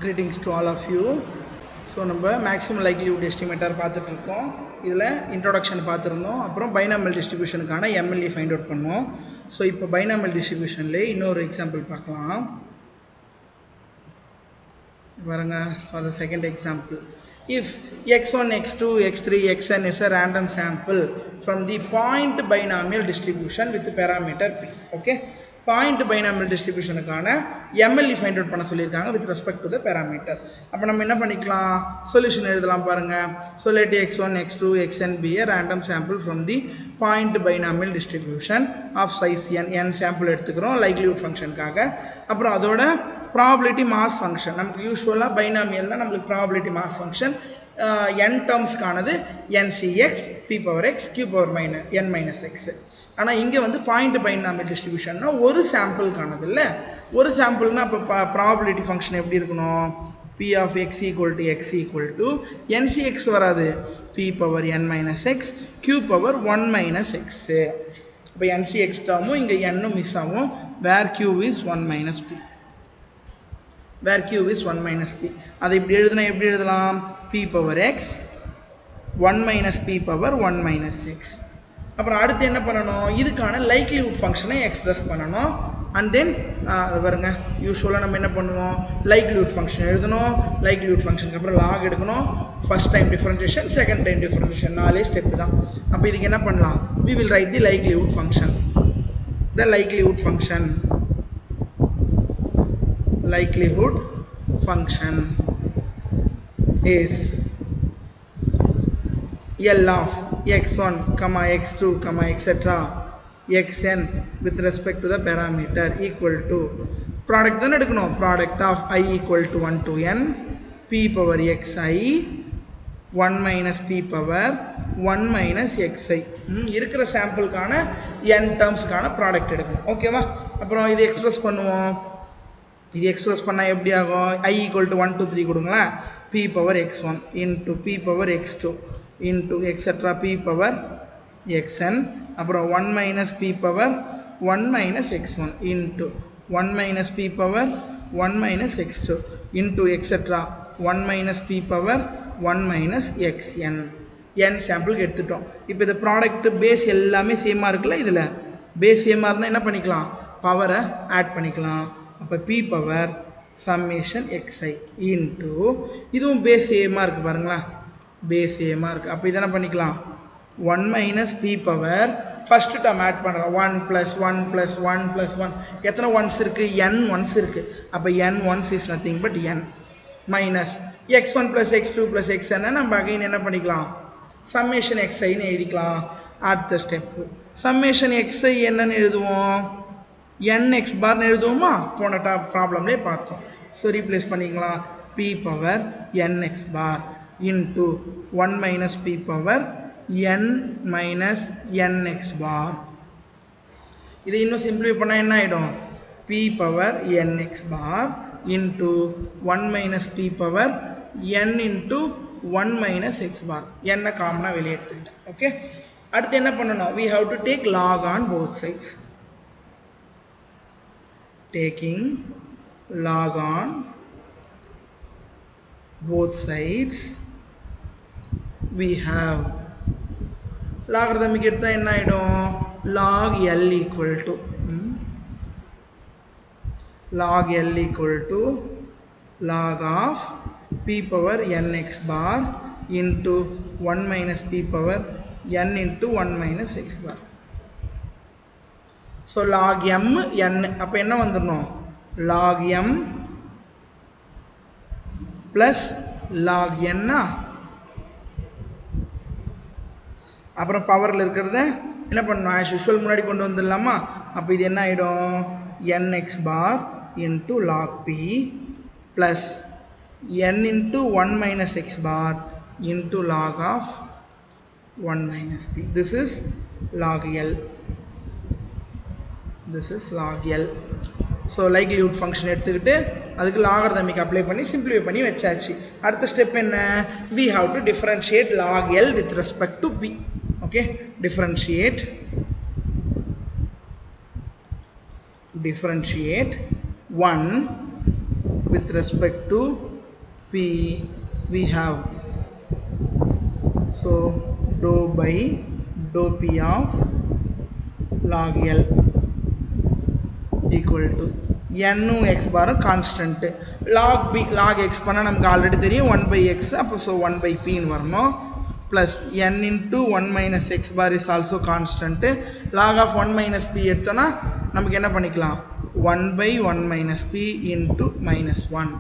Greetings to all of you. So நம்ம maximum likelihood estimator பார்த்துட்டு இருக்கோம். இதில் introduction பார்த்துருந்தோம். அப்புறம் binomial distributionக்கான MLE find out பண்ணோம். ஸோ இப்போ binomial distributionலே இன்னொரு எக்ஸாம்பிள் பார்க்கலாம். பாருங்க, for the second example, if x1, x2, x3, xn is a random sample from the point binomial distribution with parameter p. Okay, point binomial distribution கான MLE find out பண்ண சொல்லியிருக்காங்க with respect to the parameter. அப்போ நம்ம என்ன பண்ணிக்கலாம், solution எழுதலாம் பாருங்க. So let x1, x2, xn be a random sample from the point binomial distribution of size n. n sample எடுத்துக்கிறோம் likelihood functionக்காக. அப்புறம் அதோட probability mass function, நமக்கு யூசுவலாக பைனாமியல்னா நம்மளுக்கு probability mass function n டேர்ம்ஸ்க்கானது ncx p power x q power n minus x. ஆனால் இங்கே வந்து point binomial டிஸ்ட்ரிபியூஷன்னா ஒரு சாம்பிளுக்கானது இல்லை. ஒரு சாம்பிள்னா அப்போ ப்ராபபிலிட்டி ஃபங்க்ஷன் எப்படி இருக்கணும், p of x equal to ncx வராது, p power n minus x q power 1 minus x. இப்போ ncx டேர்மும் இங்கே என்னும் மிஸ் ஆகும், where q is 1 minus p, where q is 1 minus p. அதை இப்படி எழுதுனா எப்படி எழுதலாம், p power x 1 minus p power 1 minus x. அப்புறம் அடுத்து என்ன பண்ணணும், இதுக்கான லைக்லிஹுட் ஃபங்க்ஷனை எக்ஸ்பிரஸ் பண்ணணும். அண்ட் தென் பாருங்க, யூஸ்வலாக நம்ம என்ன பண்ணுவோம், லைக்லிஹுட் ஃபங்க்ஷன் எழுதணும். லைக்லிஹுட் ஃபங்க்ஷனுக்கு அப்புறம் லாக் எடுக்கணும். First time differentiation, second time differentiation, 4 step தான். அப்போ இதுக்கு என்ன பண்ணலாம், we will write the likelihood function. The likelihood function is L of x1, x2, etc. xn with respect to the parameter equal to product தான் எடுக்கணும், product of I equal to 1 to n p power xi 1 minus p power 1 minus xi. இருக்கிற சாம்பிளுக்கான n டேர்ம்ஸ்க்கான product எடுக்கணும். ஓகேவா, அப்புறம் இது express பண்ணுவோம். இது express பண்ணால் எப்படி ஆகும், I equal to 1 to 3 கொடுங்களேன், p power x1 into p power x2 into etc. p power xn, அப்புறம் 1 minus p power 1 minus x1 into 1 minus p power 1 minus x2 into etc. 1 minus p power 1 minus xn. n சாம்பிளுக்கு எடுத்துட்டோம். இப்போ இந்த product base எல்லாமே சேமாக இருக்குல்ல, இதில் base சேமாக இருந்தால் என்ன பண்ணிக்கலாம், பவரை ஆட் பண்ணிக்கலாம். அப்போ p power summation xi into இதுவும் பேஸ் சேமாக இருக்குது பாருங்களா, பேஸ் சேமாக இருக்குது. அப்போ இதெல்லாம் பண்ணிக்கலாம், 1 minus p power first term add பண்ணுறோம், 1 + 1 + 1 + 1. எத்தனை ஒன்ஸ் இருக்குது, n ஒன்ஸ் இருக்குது. அப்போ n once is nothing but n minus x1 + x2 + xn. நம்ம அகைன் என்ன பண்ணிக்கலாம், சம்மேஷன் xiன்னு எழுதிக்கலாம். அடுத்த ஸ்டெப்பு சம்மேஷன் xi என்னன்னு எழுதுவோம், nx பார்னு எழுதுவோமா, போன ப்ராப்ளம்லேயே பார்த்தோம். ஸோ ரீப்ளேஸ் பண்ணிக்கலாம், p பவர் nx பார் into 1 minus p power n minus nx bar. இதை இன்னும் சிம்பிளிஃபை பண்ணால் என்ன ஆகிடும், p power nx bar into 1 minus p power n into 1 minus x bar. n காமனாக வெளியே எடுத்துக்கிட்டேன். ஓகே, அடுத்து என்ன பண்ணணும், we have to take log on both sides. Taking log on both sides, we have logarithmic எடுத்தால் என்ன ஆகிடும், log L equal to log of p power nx bar into 1 minus p power n into 1 minus x bar. So log m n, அப்போ என்ன வந்துடணும், log m plus log n. அப்புறம் பவரில் இருக்கிறத என்ன பண்ணணும், ஆஸ் யூஷுவல் முன்னாடி கொண்டு வந்துடலாமா. அப்போ இது என்ன ஆகிடும், nx bar into log p plus n into 1 minus x bar into log of 1 minus p. This is log L. So likelihood function எடுத்துக்கிட்டு அதுக்கு லாகர்தமிக் அப்ளை பண்ணி சிம்பிளிஃபை பண்ணி வச்சாச்சு. அடுத்த ஸ்டெப் என்ன, we have to differentiate log L with respect to p. Okay, differentiate differentiate 1 with respect to P we have, so dou by dou P of log L equal to n x bar constant, log b log x பண்ணா நமக்கு already தெரியும் 1 by x, அப்போ so 1 by p ன்னு வரணும், plus n into 1 minus x bar is also constant, log of 1 minus p எடுத்தோம்னா நமக்கு என்ன பண்ணிக்கலாம் 1 by 1 minus p into minus 1.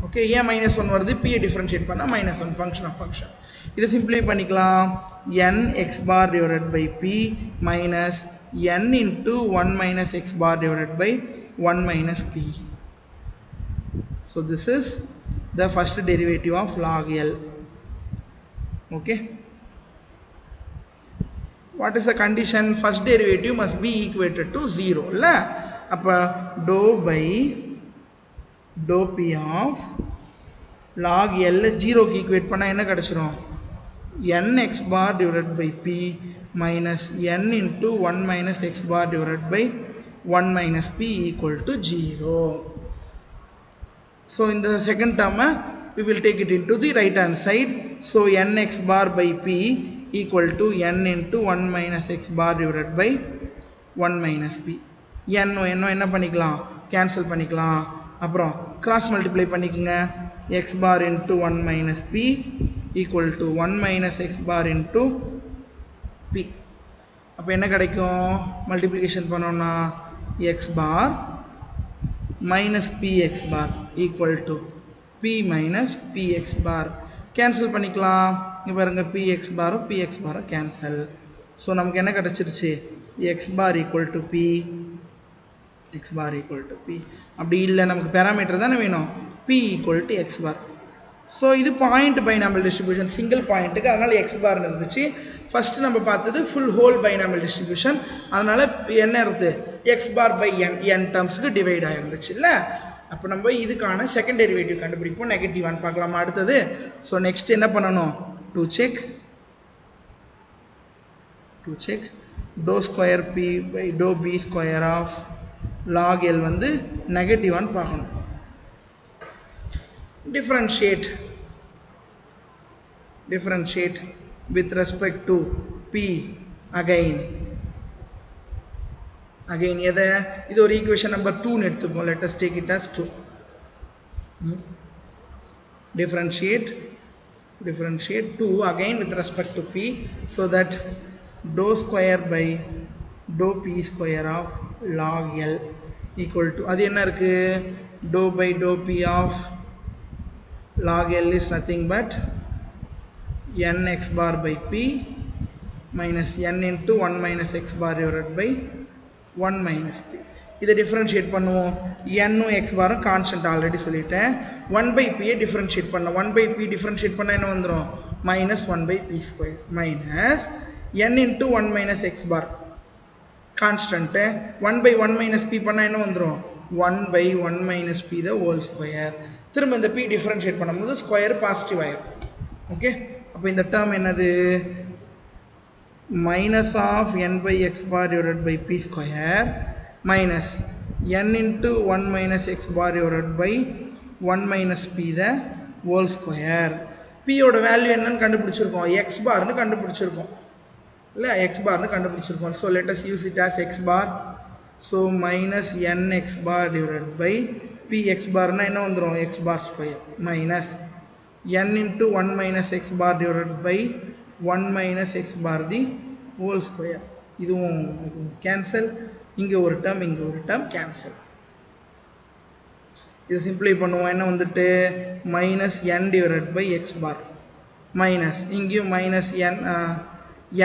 Okay, ஏன் மைனஸ் 1 வருது, p டிஃபரன்ஷியேட் பண்ணால் மைனஸ் 1 ஃபங்க்ஷன் ஆஃப் ஃபங்க்ஷன். இதை சிம்பிளை பண்ணிக்கலாம், n x bar divided by p minus n into 1 minus x bar divided by 1 minus p. So this is the first derivative of log L. Okay. What is the condition? First derivative must be equated to 0. La? Appa dou by dou p of log L 0 க்கு equate பண்ணா என்ன கிடைச்சிரும், n x bar divided by p minus n into 1 minus x bar divided by 1 minus p equal to 0. So in the second term we will take it into the right hand side. So n x bar by p equal to n into 1 minus x bar divided by 1 minus p. n என்ன பண்ணிக்கலாம், cancel பண்ணிக்கலாம், அப்புறம் cross multiply பண்ணிக்கோங்க, x bar into 1 minus p equal to 1 minus x bar into p. அப்போ என்ன கிடைக்கும், multiplication பண்ணோம்னா x bar minus px bar equal to p minus px bar. Cancel பண்ணிக்கலாம், இங்கே பாருங்க px bar px bar cancel. So நமக்கு என்ன கிடச்சிருச்சு, x bar equal to p, x bar equal to p. அப்படி இல்லை நமக்கு பேராமீட்டர் தானே வேணும், p equal to x bar. So இது பாயிண்ட் பைனாமியல் டிஸ்ட்ரிபியூஷன், சிங்கிள் பாயிண்ட்டுக்கு, அதனால் எக்ஸ் பார்னு இருந்துச்சு. ஃபஸ்ட்டு நம்ம பார்த்தது ஃபுல் ஹோல் பைனாமியல் டிஸ்ட்ரிபியூஷன், அதனால் என்ன இருக்குது எக்ஸ் பார் பை என் டேர்ம்ஸுக்கு டிவைட் ஆகிருந்துச்சு இல்லை. அப்போ நம்ம இதுக்கான செகண்ட் டெரிவேட்டிவ் கண்டுபிடிப்போம், நெகட்டிவான்னு பார்க்கலாமா அடுத்தது. ஸோ நெக்ஸ்ட் என்ன பண்ணணும், to check doe square P by doe P square of log L வந்து நெகட்டிவான்னு பார்க்கணும். differentiate with respect to p again எதை, இது ஒரு ஈக்குவேஷன் நம்பர் 2 ன்னு எடுத்துப்போம், let us take it as 2. differentiate 2 again with respect to p, so that dou square by dou p square of log L equal to, அது என்ன இருக்கு, dou by dou p of log L is nothing but n x bar by p minus n into 1 minus x bar divided by 1 minus p. இதை differentiate பண்ணுவோம், n x bar constant already சொல்லிட்டேன், 1 by p differentiate பண்ண, 1 by p differentiate பண்ண என்ன வந்துடும், minus 1 by p square minus n into 1 minus x bar constant, 1 by 1 minus p பண்ண என்ன வந்துடும், 1 by 1 minus p the whole square. திரும்ப இந்த p டிஃபரன்ஷியேட் பண்ணும்போது ஸ்கொயர் பாசிட்டிவ் ஆயிடும். ஓகே, அப்போ இந்த டேர்ம் என்னது, minus of n by x bar divided by p square minus n into 1 minus x bar divided by 1 minus p the whole square. p யோட value என்னன்னு கண்டுபிடிச்சிருக்கோம், x barனு கண்டுபிடிச்சிருக்கோம் இல்லை, x barனு கண்டுபிடிச்சிருக்கோம். So let us use it as x bar. So minus n x bar divided by p x barனா என்ன வந்துடும், x bar square minus n into 1 minus x bar divided by 1 minus x bar the whole square. இதுவும் cancel, இங்கே ஒரு term இங்கே ஒரு term cancel. இது சிம்பிளை பண்ணுவோம், என்ன வந்துட்டு minus n divided by x bar minus இங்கேயும் minus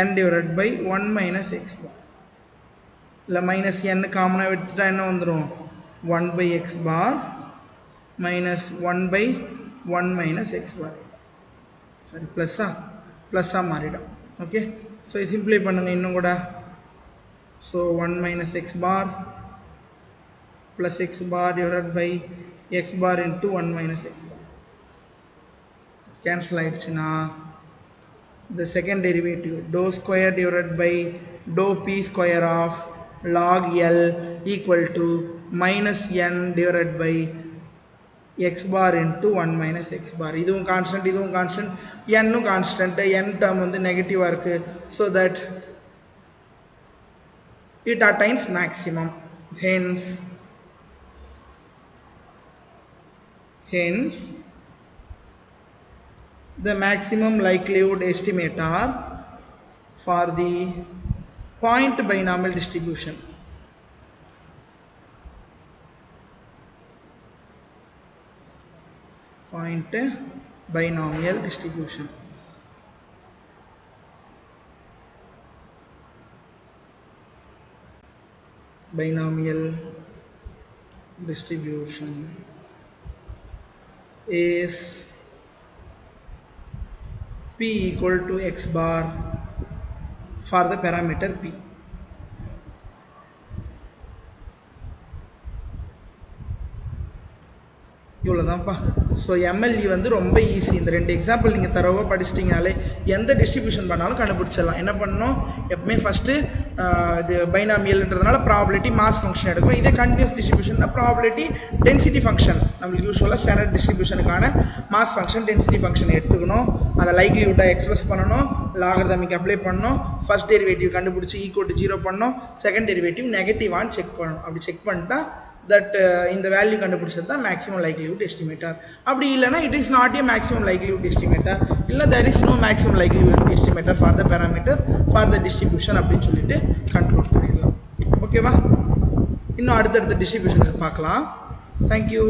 n divided by 1 minus x bar, இல்லை மைனஸ் n காமனாக எடுத்துட்டா என்ன வந்துடும், 1 by x bar minus 1 by 1 minus x bar, சரி ப்ளஸ்ஸாக மாறிடும். ஓகே, ஸோ இது சிம்பிளை பண்ணுங்கள் இன்னும் கூட. So 1 minus x bar plus x bar divided by x bar into 1 minus x bar cancel ஆகிடுச்சுன்னா the second derivative dou square divided by dou p square of log L equal to minus n divided by x bar into 1 minus x bar. இதுவும் constant, இதுவும் constant, n constant, n term வந்து negative இருக்கு. So that it attains maximum. Hence the maximum likelihood estimator for the point binomial distribution is p equal to x bar for the parameter p. இவ்வளோதான்ப்பா. So MLE வந்து ரொம்ப easy. இந்த ரெண்டு example நீங்கள் தரவாக படிச்சிட்டிங்கனாலே எந்த டிஸ்ட்ரிபியூஷன் பண்ணாலும் கண்டுபிடிச்சிடலாம். என்ன பண்ணணும், எப்பவுமே ஃபஸ்ட்டு இது பைனாமியல்ன்றதுனால ப்ராபபிலிட்டி மாஸ் ஃபங்க்ஷன் எடுக்கும். இதே கண்டினியூஸ் டிஸ்ட்ரிபியூஷன்னா ப்ராபபிலிட்டி டென்சிட்டி ஃபங்க்ஷன், நம்மளுக்கு யூஸ்வலாக ஸ்டாண்டர்ட் டிஸ்ட்ரிபியூஷனுக்கான மாஸ் ஃபங்க்ஷன் டென்சிட்டி ஃபங்க்ஷன் எடுத்துக்கணும். அதை லைக்லிஹுட்டாக எக்ஸ்பிரஸ் பண்ணணும், லாகர்தமிக் அப்ளை பண்ணணும், ஃபஸ்ட் டெரிவேட்டிவ் கண்டுபிடிச்சி ஈக்குவல் டு 0 பண்ணணும், செகண்ட் டெரிவேட்டிவ் நெகட்டிவான்னு செக் பண்ணணும். அப்படி செக் பண்ணிட்டா that இந்த வேல்யூ கண்டுபிடிச்சது தான் மேக்ஸிமம் லைக்லிஹுட் எஸ்டிமேட்டர். அப்படி இல்லைனா it is not a maximum likelihood estimator, இல்லை there is no maximum likelihood estimator for the parameter for the distribution அப்படின்னு சொல்லிட்டு கன்க்ளூட் பண்ணிடலாம். ஓகேவா? இன்னும் அடுத்தடுத்த டிஸ்ட்ரிபியூஷனுக்கு பார்க்கலாம். தேங்க்யூ.